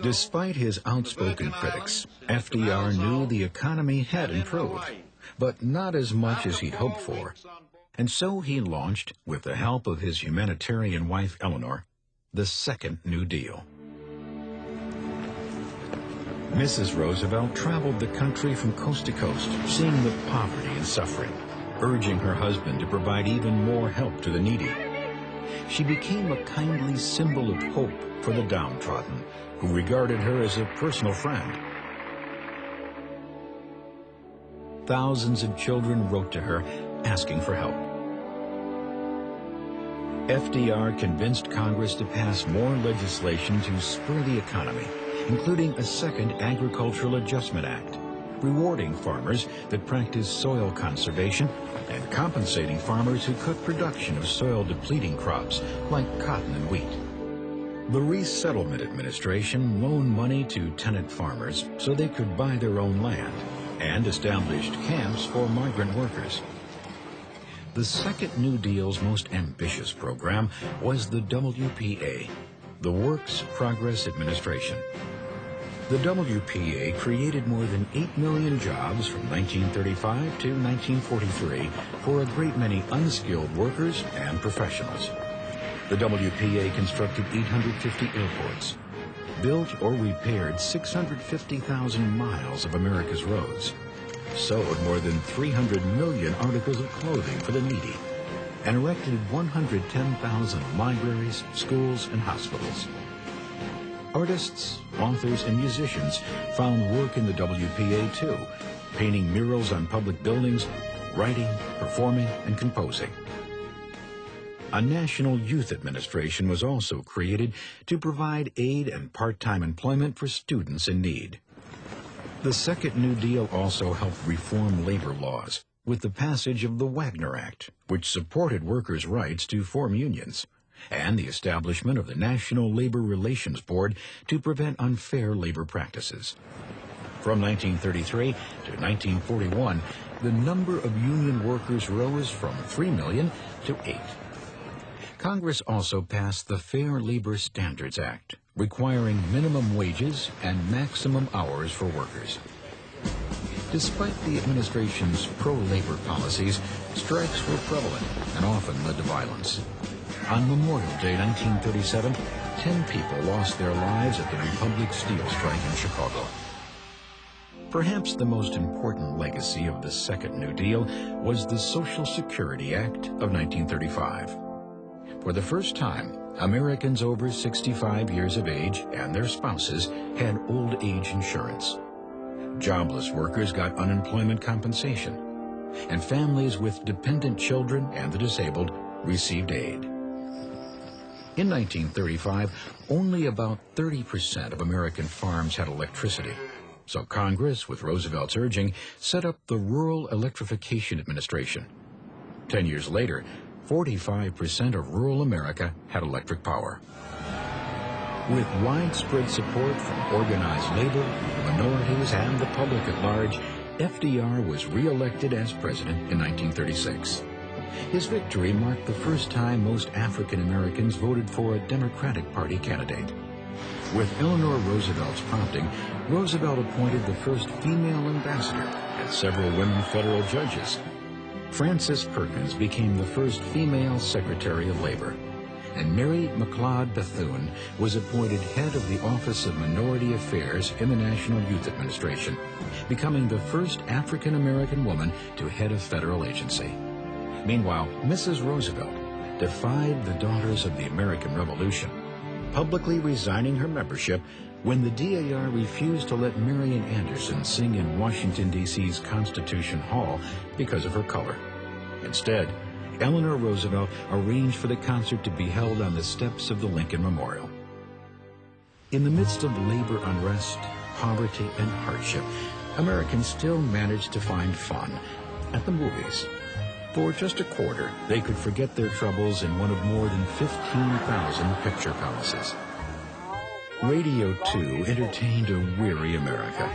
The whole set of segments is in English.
Despite his outspoken critics, FDR knew the economy had improved, but not as much as he'd hoped for. And so he launched, with the help of his humanitarian wife Eleanor, the Second New Deal. Mrs. Roosevelt traveled the country from coast to coast, seeing the poverty and suffering, urging her husband to provide even more help to the needy. She became a kindly symbol of hope for the downtrodden, who regarded her as a personal friend. Thousands of children wrote to her asking for help. FDR convinced Congress to pass more legislation to spur the economy, including a second Agricultural Adjustment Act, rewarding farmers that practice soil conservation and compensating farmers who cut production of soil-depleting crops like cotton and wheat. The Resettlement Administration loaned money to tenant farmers so they could buy their own land and established camps for migrant workers. The Second New Deal's most ambitious program was the WPA, the Works Progress Administration. The WPA created more than 8 million jobs from 1935 to 1943 for a great many unskilled workers and professionals. The WPA constructed 850 airports, built or repaired 650,000 miles of America's roads, sewed more than 300 million articles of clothing for the needy, and erected 110,000 libraries, schools, and hospitals. Artists, authors, and musicians found work in the WPA too, painting murals on public buildings, writing, performing, and composing. A National Youth Administration was also created to provide aid and part-time employment for students in need. The Second New Deal also helped reform labor laws with the passage of the Wagner Act, which supported workers' rights to form unions, and the establishment of the National Labor Relations Board to prevent unfair labor practices. From 1933 to 1941, the number of union workers rose from 3 million to 8. Congress also passed the Fair Labor Standards Act, requiring minimum wages and maximum hours for workers. Despite the administration's pro-labor policies, strikes were prevalent and often led to violence. On Memorial Day 1937, 10 people lost their lives at the Republic Steel strike in Chicago. Perhaps the most important legacy of the Second New Deal was the Social Security Act of 1935. For the first time, Americans over 65 years of age and their spouses had old age insurance. Jobless workers got unemployment compensation, and families with dependent children and the disabled received aid. In 1935, only about 30% of American farms had electricity, so Congress, with Roosevelt's urging, set up the Rural Electrification Administration. 10 years later, 45% of rural America had electric power. With widespread support from organized labor, minorities, and the public at large, FDR was re-elected as president in 1936. His victory marked the first time most African Americans voted for a Democratic Party candidate. With Eleanor Roosevelt's prompting, Roosevelt appointed the first female ambassador and several women federal judges. Frances Perkins became the first female Secretary of Labor, and Mary McLeod Bethune was appointed head of the Office of Minority Affairs in the National Youth Administration, becoming the first African-American woman to head a federal agency. Meanwhile, Mrs. Roosevelt defied the Daughters of the American Revolution, publicly resigning her membership when the DAR refused to let Marian Anderson sing in Washington, D.C.'s Constitution Hall because of her color. Instead, Eleanor Roosevelt arranged for the concert to be held on the steps of the Lincoln Memorial. In the midst of labor unrest, poverty, and hardship, Americans still managed to find fun at the movies. For just a quarter, they could forget their troubles in one of more than 15,000 picture palaces. Radio, too, entertained a weary America.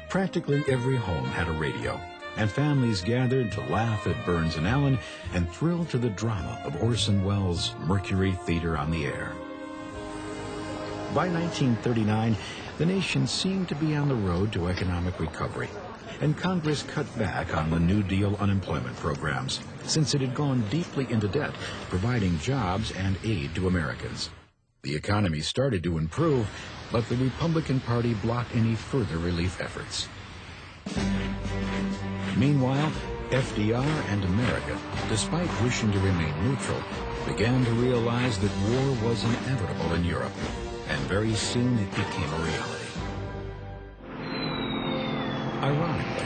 Practically every home had a radio, and families gathered to laugh at Burns and Allen and thrill to the drama of Orson Welles' Mercury Theater on the Air. By 1939, the nation seemed to be on the road to economic recovery, and Congress cut back on the New Deal unemployment programs, since it had gone deeply into debt, providing jobs and aid to Americans. The economy started to improve, but the Republican Party blocked any further relief efforts. Meanwhile, FDR and America, despite wishing to remain neutral, began to realize that war was inevitable in Europe, and very soon it became a reality. Ironically,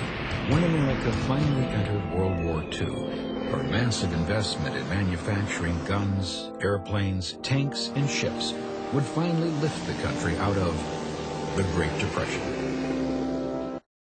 when America finally entered World War II, her massive investment in manufacturing guns, airplanes, tanks, and ships would finally lift the country out of the Great Depression.